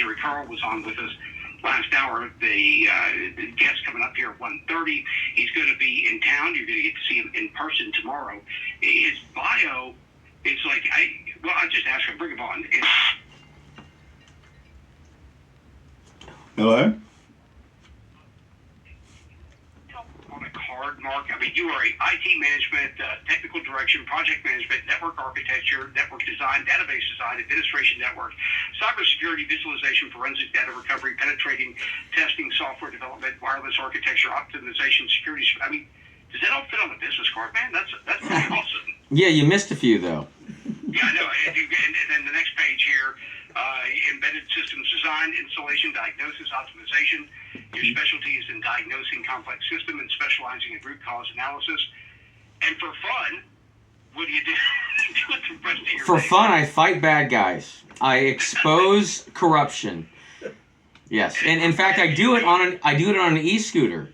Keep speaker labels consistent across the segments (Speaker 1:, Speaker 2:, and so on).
Speaker 1: Secretary Carl was on with us last hour. The guest coming up here at 1:30. He's going to be in town. You're going to get to see him in person tomorrow. His bio is like, I just asked him, bring him on.
Speaker 2: Hello?
Speaker 1: On a card mark. I mean, you are a IT management, technical direction, project management, network architecture, network design, database design, administration network, cybersecurity, visualization, forensic data recovery, penetrating testing, software development, wireless architecture, optimization, security. I mean, does that all fit on the business card, man? That's pretty awesome.
Speaker 3: Yeah, you missed a few, though.
Speaker 1: Yeah, I know. And then the next page here, embedded systems design, installation, diagnosis, optimization. Your specialty is in diagnosing complex system and specializing in root cause analysis. And for fun, what do you do? With the rest of your
Speaker 3: For
Speaker 1: day?
Speaker 3: fun, I fight bad guys. I expose corruption. Yes, and in fact, I do it on an e-scooter.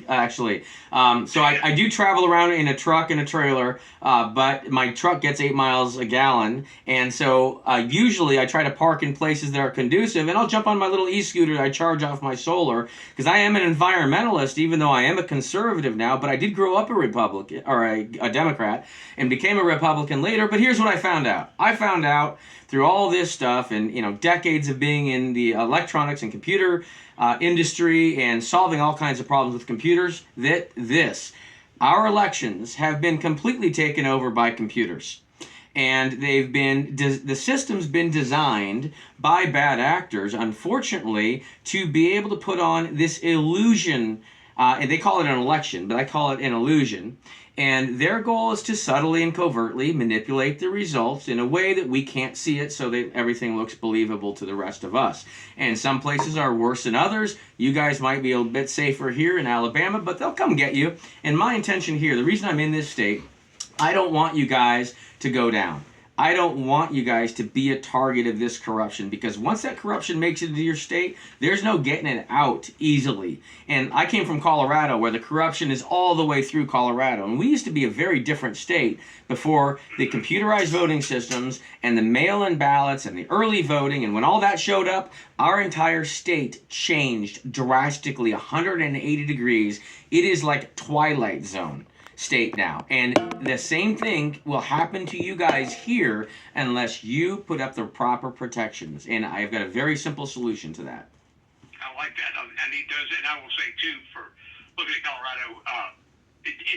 Speaker 3: Actually, so I do travel around in a truck and a trailer, but my truck gets 8 miles a gallon, and so usually I try to park in places that are conducive, and I'll jump on my little e-scooter that I charge off my solar, because I am an environmentalist, even though I am a conservative now. But I did grow up a Republican or a Democrat, and became a Republican later. But here's what I found out. I found out through all this stuff and decades of being in the electronics and computer industry and solving all kinds of problems with computers, that our elections have been completely taken over by computers. And the system's been designed by bad actors, unfortunately, to be able to put on this illusion, and they call it an election, but I call it an illusion. And their goal is to subtly and covertly manipulate the results in a way that we can't see it, so that everything looks believable to the rest of us. And some places are worse than others. You guys might be a bit safer here in Alabama, but they'll come get you. And my intention here, the reason I'm in this state, I don't want you guys to go down. I don't want you guys to be a target of this corruption, because once that corruption makes it into your state, there's no getting it out easily. And I came from Colorado, where the corruption is all the way through Colorado. And we used to be a very different state before the computerized voting systems and the mail-in ballots and the early voting. And when all that showed up, our entire state changed drastically, 180 degrees. It is like Twilight Zone state now, and the same thing will happen to you guys here unless you put up the proper protections. And I've got a very simple solution to that.
Speaker 1: I like that, and he does it. And I will say too, for looking at Colorado,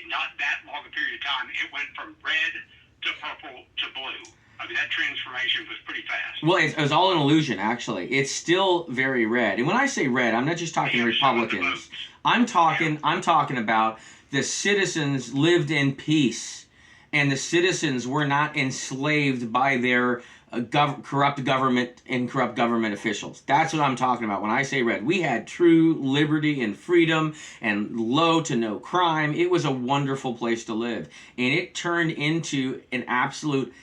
Speaker 1: not that long a period of time, it went from red to purple to blue. I mean, that transformation was pretty fast.
Speaker 3: Well, it was all an illusion, actually. It's still very red. And when I say red, I'm not just talking Republicans. I'm talking about the citizens lived in peace, and the citizens were not enslaved by their corrupt government and corrupt government officials. That's what I'm talking about when I say red. We had true liberty and freedom and low to no crime. It was a wonderful place to live, and it turned into an absolute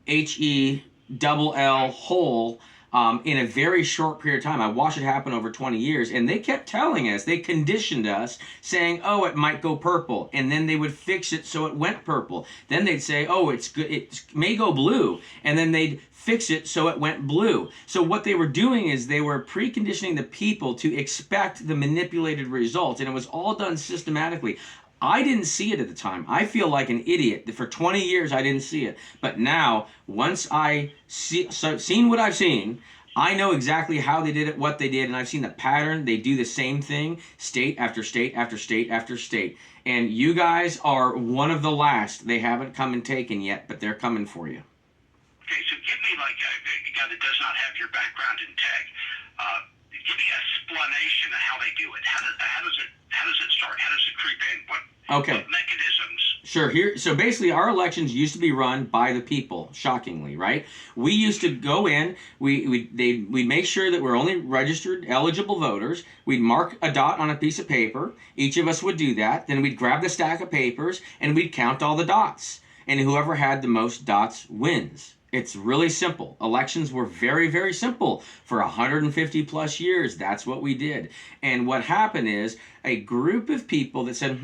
Speaker 3: HELL hole in a very short period of time. I watched it happen over 20 years, and they kept telling us, they conditioned us, saying, oh, it might go purple, and then they would fix it so it went purple. Then they'd say, oh, it's good, it may go blue, and then they'd fix it so it went blue. So what they were doing is they were preconditioning the people to expect the manipulated results, and it was all done systematically. I didn't see it at the time. I feel like an idiot. For 20 years, I didn't see it. But now, once I seen what I've seen, I know exactly how they did it, what they did, and I've seen the pattern. They do the same thing, state after state after state after state. And you guys are one of the last. They haven't come and taken yet, but they're coming for you.
Speaker 1: Okay, so give me, like, a guy that does not have your background in tech, give me an explanation of how they do it. How does it start? How does it creep in? What mechanisms?
Speaker 3: Sure. So basically, our elections used to be run by the people. Shockingly, right? We used to go in. We'd make sure that we're only registered eligible voters. We'd mark a dot on a piece of paper. Each of us would do that. Then we'd grab the stack of papers and we'd count all the dots. And whoever had the most dots wins. It's really simple. Elections were very, very simple for 150 plus years. That's what we did. And what happened is a group of people that said,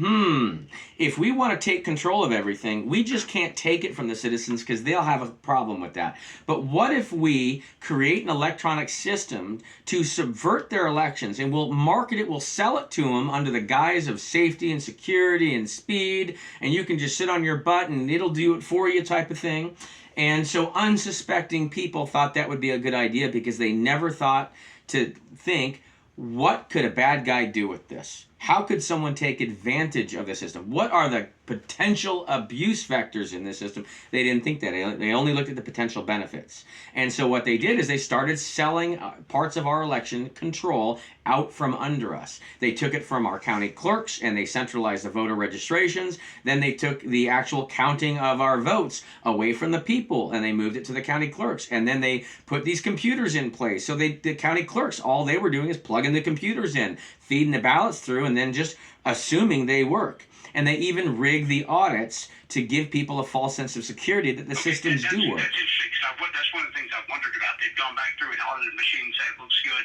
Speaker 3: if we want to take control of everything, we just can't take it from the citizens because they'll have a problem with that. But what if we create an electronic system to subvert their elections, and we'll market it, we'll sell it to them under the guise of safety and security and speed, and you can just sit on your butt and it'll do it for you type of thing. And so unsuspecting people thought that would be a good idea because they never thought to think, what could a bad guy do with this? How could someone take advantage of the system? What are the potential abuse vectors in this system? They didn't think that. They only looked at the potential benefits. And so what they did is they started selling parts of our election control out from under us. They took it from our county clerks and they centralized the voter registrations. Then they took the actual counting of our votes away from the people and they moved it to the county clerks. And then they put these computers in place. So the county clerks, all they were doing is plugging the computers in, feeding the ballots through, and then just assuming they work. And they even rig the audits to give people a false sense of security that the systems do work.
Speaker 1: That's interesting. That's one of the things I've wondered about. They've gone back through and audited machines, say it looks good.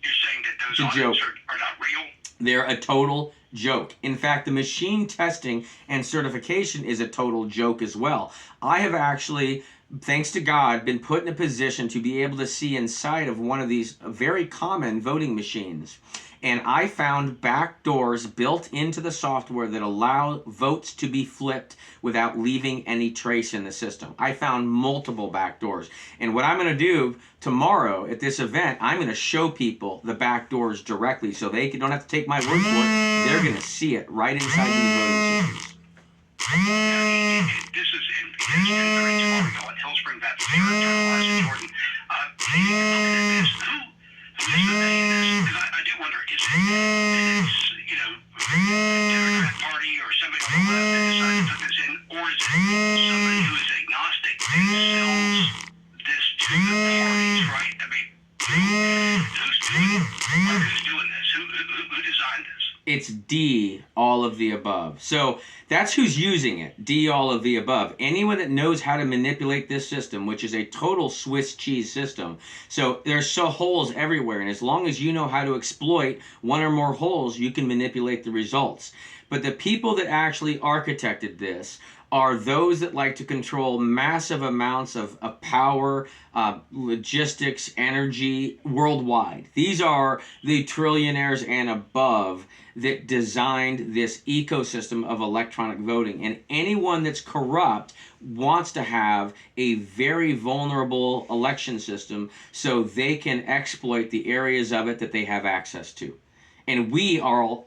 Speaker 1: You're saying that those audits are not real?
Speaker 3: They're a total joke. In fact, the machine testing and certification is a total joke as well. I have actually, thanks to God, been put in a position to be able to see inside of one of these very common voting machines. And I found back doors built into the software that allow votes to be flipped without leaving any trace in the system. I found multiple back doors. And what I'm going to do tomorrow at this event, I'm going to show people the back doors directly so they don't have to take my word for it. They're going to see it right inside these voting systems.
Speaker 1: This is in 10:30 tomorrow at Hillspring Baptist Church, Jordan. Taking a look at this, who is the they in this? Because I do wonder, is it, Democrat Party or somebody on the left that decided to put this in, or is it somebody who is agnostic and sells this to the parties, right? I mean, who's doing this? Who designed this?
Speaker 3: It's D, all of the above. So that's who's using it, D, all of the above. Anyone that knows how to manipulate this system, which is a total Swiss cheese system. So there's holes everywhere, and as long as you know how to exploit one or more holes, you can manipulate the results. But the people that actually architected this are those that like to control massive amounts of power, logistics, energy worldwide. These are the trillionaires and above that designed this ecosystem of electronic voting. And anyone that's corrupt wants to have a very vulnerable election system so they can exploit the areas of it that they have access to. And we are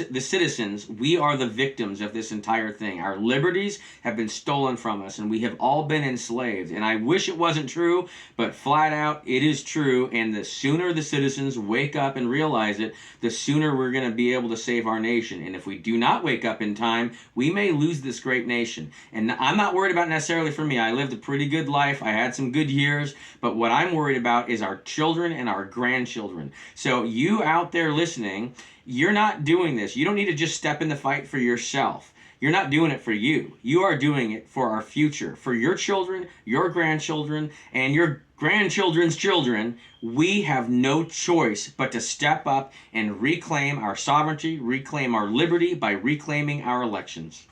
Speaker 3: the citizens, we are the victims of this entire thing. Our liberties have been stolen from us, and we have all been enslaved. And I wish it wasn't true, but flat out, it is true. And the sooner the citizens wake up and realize it, the sooner we're going to be able to save our nation. And if we do not wake up in time, we may lose this great nation. And I'm not worried about necessarily for me. I lived a pretty good life. I had some good years. But what I'm worried about is our children and our grandchildren. So you out there listening, you're not doing this. You don't need to just step in the fight for yourself. You're not doing it for you. You are doing it for our future, for your children, your grandchildren, and your grandchildren's children. We have no choice but to step up and reclaim our sovereignty, reclaim our liberty by reclaiming our elections.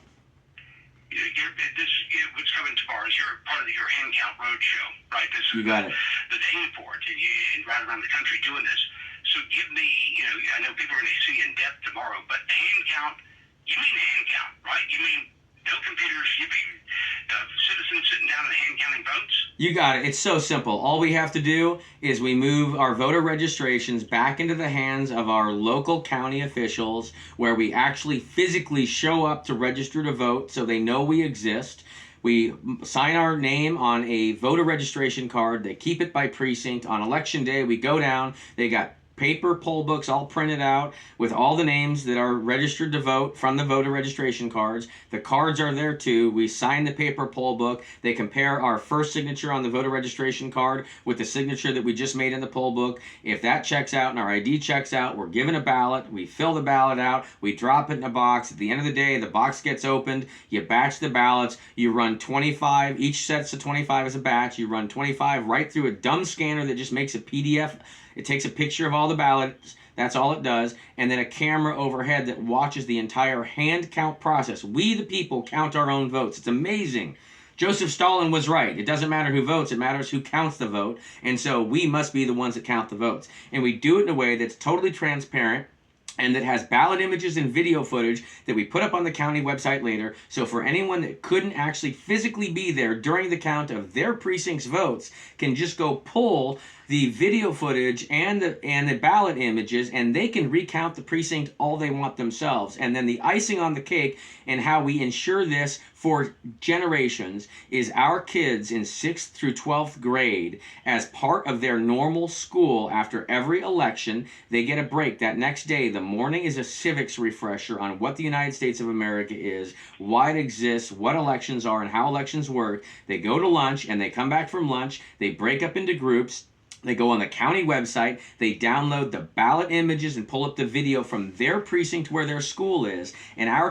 Speaker 1: What's coming tomorrow is you're part of your Hand Count Roadshow, right? This is
Speaker 3: You got it.
Speaker 1: The day for it, and right around the country doing this. So give me, I know people are going to see in depth tomorrow, but hand count, you mean hand count, right? You mean no computers, you mean citizens sitting down and hand counting votes? You
Speaker 3: got it. It's so simple. All we have to do is we move our voter registrations back into the hands of our local county officials where we actually physically show up to register to vote so they know we exist. We sign our name on a voter registration card. They keep it by precinct. On election day, we go down. They got paper poll books all printed out with all the names that are registered to vote from the voter registration cards. The cards are there too. We sign the paper poll book. They compare our first signature on the voter registration card with the signature that we just made in the poll book. If that checks out and our ID checks out, we're given a ballot. We fill the ballot out. We drop it in a box. At the end of the day, the box gets opened. You batch the ballots. You run 25. Each set's of 25 as a batch. You run 25 right through a dumb scanner that just makes a PDF. It takes a picture of all the ballots. That's all it does. And then a camera overhead that watches the entire hand count process. We, the people, count our own votes. It's amazing. Joseph Stalin was right. It doesn't matter who votes. It matters who counts the vote. And so we must be the ones that count the votes. And we do it in a way that's totally transparent and that has ballot images and video footage that we put up on the county website later. So for anyone that couldn't actually physically be there during the count of their precinct's votes can just go pull the video footage and the ballot images, and they can recount the precinct all they want themselves. And then the icing on the cake and how we ensure this for generations is our kids in 6th through 12th grade, as part of their normal school after every election, they get a break that next day. The morning is a civics refresher on what the United States of America is, why it exists, what elections are, and how elections work. They go to lunch, and they come back from lunch. They break up into groups. They go on the county website, they download the ballot images and pull up the video from their precinct where their school is, and our